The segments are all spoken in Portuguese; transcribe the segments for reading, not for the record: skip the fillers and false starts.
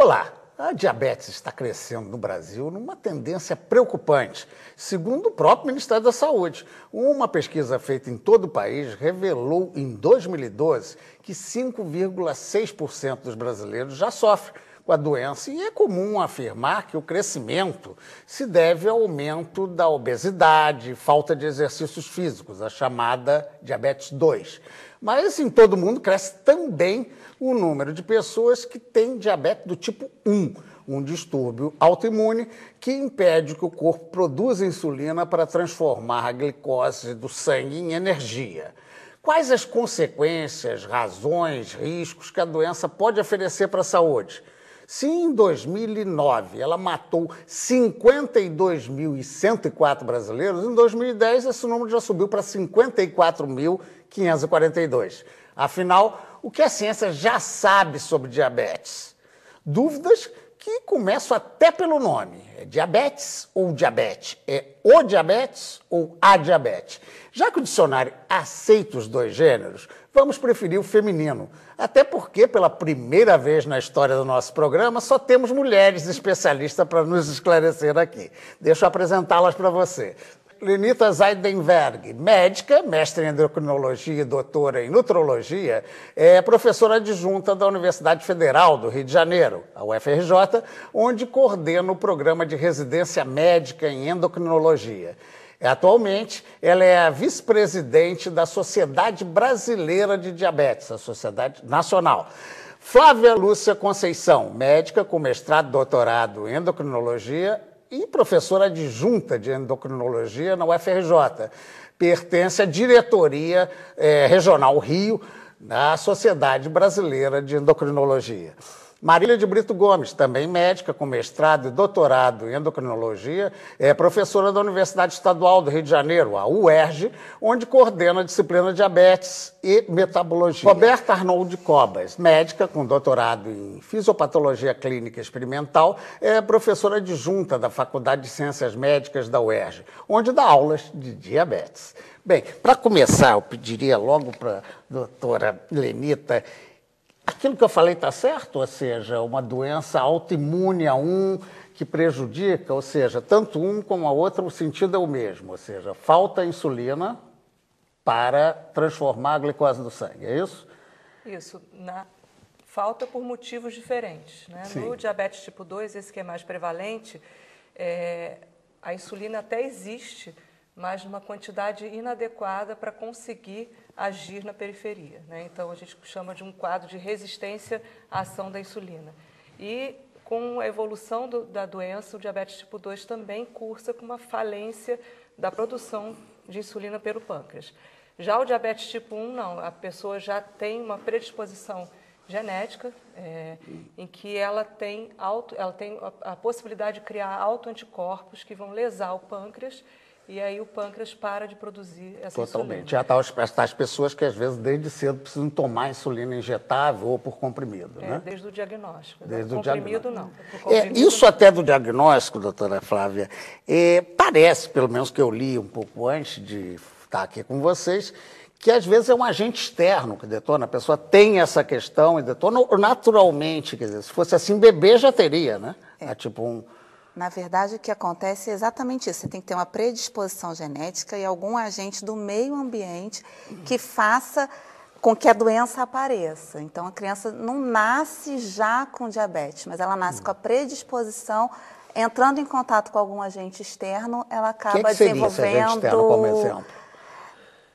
Olá! A diabetes está crescendo no Brasil numa tendência preocupante, segundo o próprio Ministério da Saúde. Uma pesquisa feita em todo o país revelou em 2012 que 5,6% dos brasileiros já sofrem com a doença e é comum afirmar que o crescimento se deve ao aumento da obesidade, falta de exercícios físicos, a chamada diabetes 2. Mas em todo mundo cresce também o número de pessoas que têm diabetes do tipo 1, um distúrbio autoimune que impede que o corpo produza insulina para transformar a glicose do sangue em energia. Quais as consequências, razões, riscos que a doença pode oferecer para a saúde? Se em 2009 ela matou 52.104 brasileiros, em 2010 esse número já subiu para 54.542. Afinal, o que a ciência já sabe sobre diabetes? Dúvidas que começam até pelo nome. É diabetes ou diabetes? É o diabetes ou a diabetes? Já que o dicionário aceita os dois gêneros, vamos preferir o feminino. Até porque, pela primeira vez na história do nosso programa, só temos mulheres especialistas para nos esclarecer aqui. Deixa eu apresentá-las para você. Lenita Zeidenberg, médica, mestre em endocrinologia e doutora em nutrologia, é professora adjunta da Universidade Federal do Rio de Janeiro, a UFRJ, onde coordena o programa de residência médica em endocrinologia. Atualmente, ela é a vice-presidente da Sociedade Brasileira de Diabetes, a Sociedade Nacional. Flávia Lúcia Conceição, médica com mestrado e doutorado em endocrinologia e professora adjunta de endocrinologia na UFRJ. Pertence à diretoria regional Rio, da Sociedade Brasileira de Endocrinologia. Marília de Brito Gomes, também médica com mestrado e doutorado em endocrinologia, é professora da Universidade Estadual do Rio de Janeiro, a UERJ, onde coordena a disciplina diabetes e metabologia. Roberta Arnold Cobas, médica com doutorado em fisiopatologia clínica experimental, é professora adjunta da Faculdade de Ciências Médicas da UERJ, onde dá aulas de diabetes. Bem, para começar, eu pediria logo para a doutora Lenita. Aquilo que eu falei está certo? Ou seja, uma doença autoimune a um que prejudica, ou seja, tanto um como a outra, o sentido é o mesmo, ou seja, falta insulina para transformar a glicose do sangue, é isso? Isso, falta por motivos diferentes, né? No diabetes tipo 2, esse que é mais prevalente, a insulina até existe, mas numa quantidade inadequada para conseguir agir na periferia, né? Então, a gente chama de um quadro de resistência à ação da insulina. E, com a evolução da doença, o diabetes tipo 2 também cursa com uma falência da produção de insulina pelo pâncreas. Já o diabetes tipo 1, não. A pessoa já tem uma predisposição genética, em que ela tem a possibilidade de criar autoanticorpos que vão lesar o pâncreas. E aí o pâncreas para de produzir essa Totalmente. insulina. Já está as pessoas que, às vezes, desde cedo precisam tomar insulina injetável ou por comprimido, né? Desde o diagnóstico. Desde o comprimido, diagnóstico. não. Isso até do diagnóstico, doutora Flávia, parece, pelo menos que eu li um pouco antes de estar aqui com vocês, que às vezes é um agente externo que detona. A pessoa tem essa questão e detona naturalmente. Quer dizer, se fosse assim, bebê já teria, né? Tipo um... Na verdade, o que acontece é exatamente isso. Você tem que ter uma predisposição genética e algum agente do meio ambiente que faça com que a doença apareça. Então, a criança não nasce já com diabetes, mas ela nasce com a predisposição. Entrando em contato com algum agente externo, ela acaba desenvolvendo... Esse agente externo, como exemplo?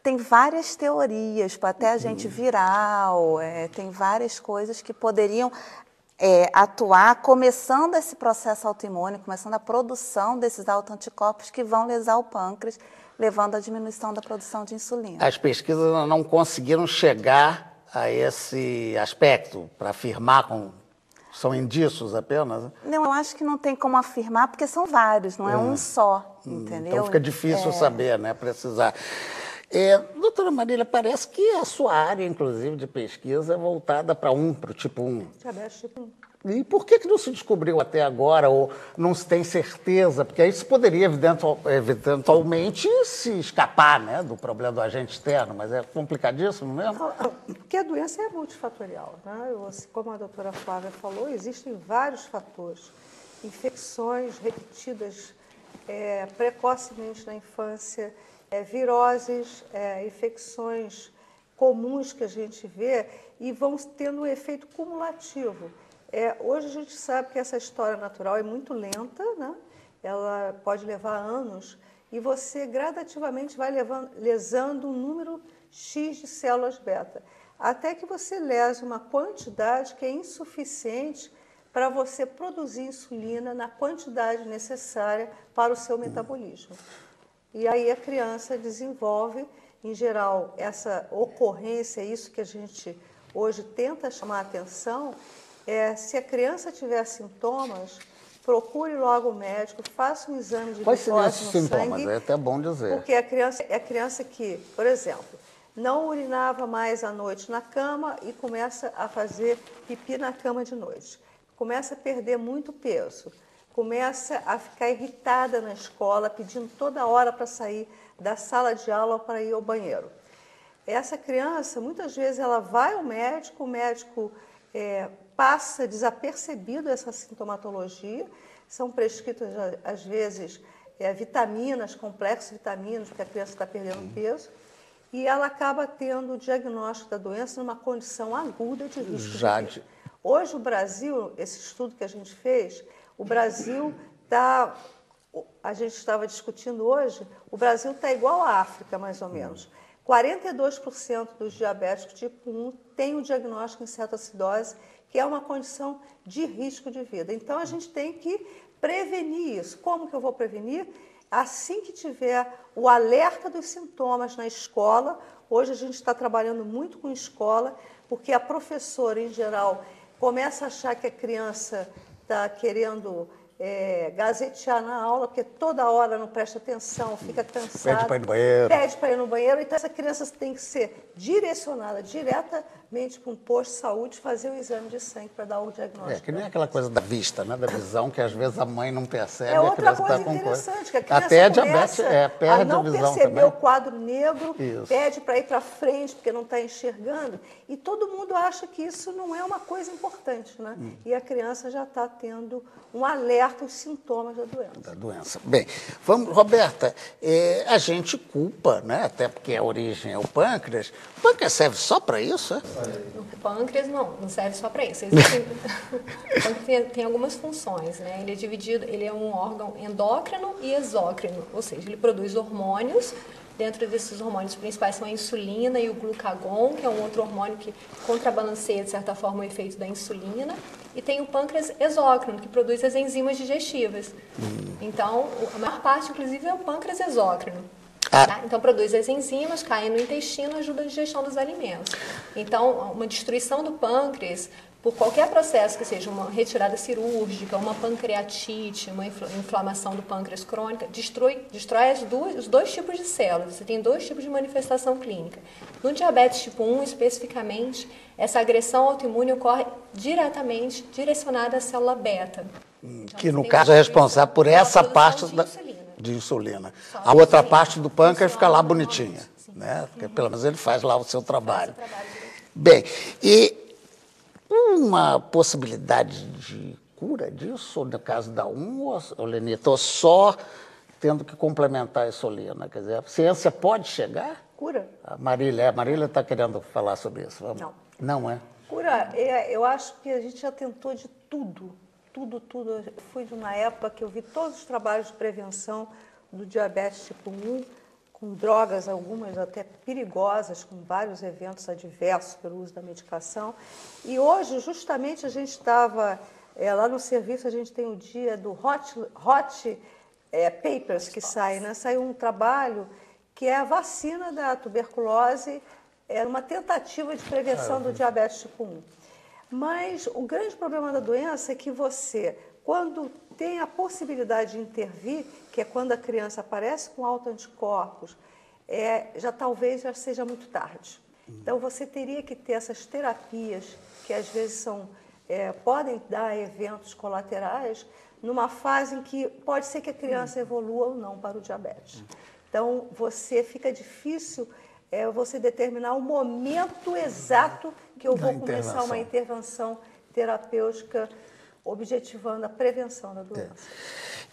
Tem várias teorias, até agente viral, tem várias coisas que poderiam... atuar, começando esse processo autoimune, começando a produção desses autoanticorpos que vão lesar o pâncreas, levando à diminuição da produção de insulina. As pesquisas não conseguiram chegar a esse aspecto para afirmar são indícios apenas? Não, eu acho que não tem como afirmar, porque são vários, não é um só, entendeu? Então fica difícil saber, né, precisar. Doutora Marília, parece que a sua área, inclusive, de pesquisa é voltada para o tipo 1. Diabetes tipo 1. E por que não se descobriu até agora, ou não se tem certeza? Porque aí se poderia, eventualmente, se escapar, né, do problema do agente externo, mas é complicadíssimo mesmo? Porque a doença é multifatorial, né? Como a doutora Flávia falou, existem vários fatores. Infecções repetidas precocemente na infância, viroses, infecções comuns que a gente vê e vão tendo um efeito cumulativo. Hoje a gente sabe que essa história natural é muito lenta, né? Ela pode levar anos e você gradativamente vai lesando um número X de células beta, até que você lese uma quantidade que é insuficiente para você produzir insulina na quantidade necessária para o seu metabolismo. E aí a criança desenvolve, em geral, essa ocorrência, isso que a gente hoje tenta chamar a atenção, se a criança tiver sintomas, procure logo o médico, faça um exame de Quais seriam glicose esses no sintomas? sangue. É até bom dizer. Porque a criança que, por exemplo, não urinava mais à noite na cama e começa a fazer pipi na cama de noite. Começa a perder muito peso, começa a ficar irritada na escola, pedindo toda hora para sair da sala de aula para ir ao banheiro. Essa criança, muitas vezes, ela vai ao médico, o médico passa desapercebido essa sintomatologia, são prescritas, às vezes, vitaminas, complexos vitaminos, porque a criança está perdendo peso, e ela acaba tendo o diagnóstico da doença numa condição aguda de risco de vida. Hoje, o Brasil, esse estudo que a gente fez, o Brasil está, a gente estava discutindo hoje, o Brasil está igual à África, mais ou menos. 42% dos diabéticos tipo 1 têm o diagnóstico em cetoacidose, que é uma condição de risco de vida. Então, a gente tem que prevenir isso. Como que eu vou prevenir? Assim que tiver o alerta dos sintomas na escola, hoje a gente está trabalhando muito com escola, porque a professora, em geral, começa a achar que a criança está querendo gazetear na aula, porque toda hora não presta atenção, fica cansada. Pede para ir no banheiro. Pede para ir no banheiro. Então, essa criança tem que ser direcionada diretamente para um posto de saúde, fazer o exame de sangue para dar o diagnóstico. Que nem aquela coisa da vista, né? Da visão, que às vezes a mãe não percebe. É outra coisa tá com interessante, que a criança até a diabetes perde a não a visão perceber também. o quadro negro, Isso. pede para ir para frente, porque não está enxergando, e todo mundo acha que isso não é uma coisa importante, né? E a criança já está tendo um alerta aos sintomas da doença. Bem, vamos, Roberta, a gente culpa, né? Até porque a origem é o pâncreas. O pâncreas serve só para isso, é? O pâncreas não serve só para isso. O pâncreas tem algumas funções, né? Ele é dividido, ele é um órgão endócrino e exócrino, ou seja, ele produz hormônios. Dentro desses hormônios principais são a insulina e o glucagon, que é um outro hormônio que contrabalanceia, de certa forma, o efeito da insulina. E tem o pâncreas exócrino, que produz as enzimas digestivas. Então, a maior parte, inclusive, é o pâncreas exócrino. Tá? Então, produz as enzimas, caem no intestino, ajuda a digestão dos alimentos. Então, uma destruição do pâncreas, por qualquer processo que seja uma retirada cirúrgica, uma pancreatite, uma inflamação do pâncreas crônica, destrói os dois tipos de células. Você tem dois tipos de manifestação clínica. No diabetes tipo 1, especificamente, essa agressão autoimune ocorre diretamente direcionada à célula beta. Então, que, no caso, é responsável por essa parte de insulina. A outra parte do pâncreas fica lá bonitinha, né? Porque, pelo menos ele faz lá o seu trabalho. Bem, e uma possibilidade de cura disso, no caso da Lenita, ou só tendo que complementar a insulina? Quer dizer, a ciência pode chegar? Cura? A Marília está querendo falar sobre isso. Vamos. Não. Não é? Cura, eu acho que a gente já tentou de tudo. Tudo. Eu fui de uma época que eu vi todos os trabalhos de prevenção do diabetes tipo 1, com drogas, algumas até perigosas, com vários eventos adversos pelo uso da medicação. E hoje, justamente, a gente estava, lá no serviço, a gente tem o dia do Hot Papers que sai, né? Saiu um trabalho que é a vacina da tuberculose, é uma tentativa de prevenção do diabetes tipo 1. Mas o grande problema da doença é que você, quando tem a possibilidade de intervir, que é quando a criança aparece com autoanticorpos, talvez já seja muito tarde. Então, você teria que ter essas terapias, que às vezes podem dar eventos colaterais, numa fase em que pode ser que a criança evolua ou não para o diabetes. Então, fica difícil é você determinar o momento exato que eu vou começar uma intervenção terapêutica objetivando a prevenção da doença.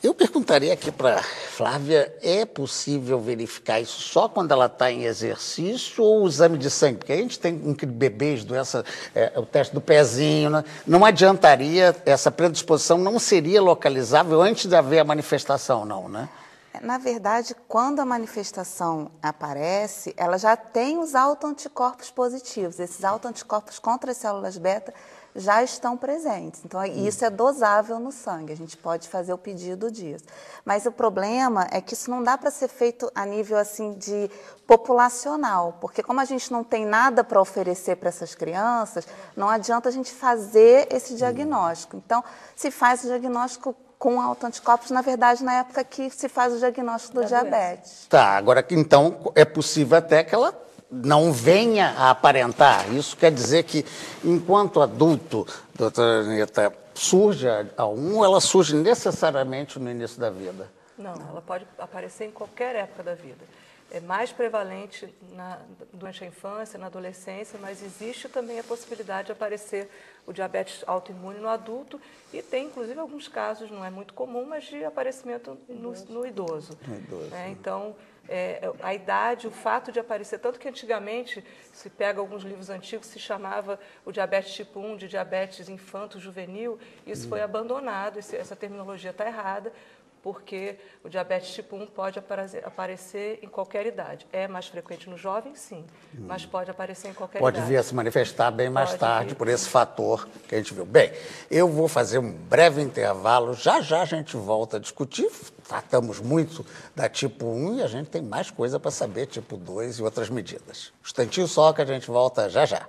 Eu perguntaria aqui para Flávia, é possível verificar isso só quando ela está em exercício ou o exame de sangue? Porque a gente tem bebês, doença, o teste do pezinho, né? Não adiantaria, essa predisposição não seria localizável antes de haver a manifestação, não, né? Na verdade, quando a manifestação aparece, ela já tem os autoanticorpos positivos. Esses autoanticorpos contra as células beta já estão presentes. Então, isso é dosável no sangue, a gente pode fazer o pedido disso. Mas o problema é que isso não dá para ser feito a nível assim de populacional, porque como a gente não tem nada para oferecer para essas crianças, não adianta a gente fazer esse diagnóstico. Então, se faz o diagnóstico com autoanticorpos, na verdade, na época que se faz o diagnóstico do diabetes. Tá, agora, então, é possível até que ela não venha a aparentar. Isso quer dizer que, enquanto adulto, doutora Anita, surge a 1 ou ela surge necessariamente no início da vida? Não, ela pode aparecer em qualquer época da vida. É mais prevalente durante a infância, na adolescência, mas existe também a possibilidade de aparecer o diabetes autoimune no adulto e tem, inclusive, alguns casos, não é muito comum, mas de aparecimento no idoso. Então, a idade, o fato de aparecer, tanto que antigamente, se pega alguns livros antigos, se chamava o diabetes tipo 1 de diabetes infanto-juvenil, isso foi abandonado, essa terminologia está errada, porque o diabetes tipo 1 pode aparecer em qualquer idade. É mais frequente no jovem, sim, mas pode aparecer em qualquer idade. Pode vir a se manifestar bem mais tarde, por esse fator que a gente viu. Bem, eu vou fazer um breve intervalo, já já a gente volta a discutir, tratamos muito da tipo 1 e a gente tem mais coisa para saber, tipo 2 e outras medidas. Um instantinho só que a gente volta já já.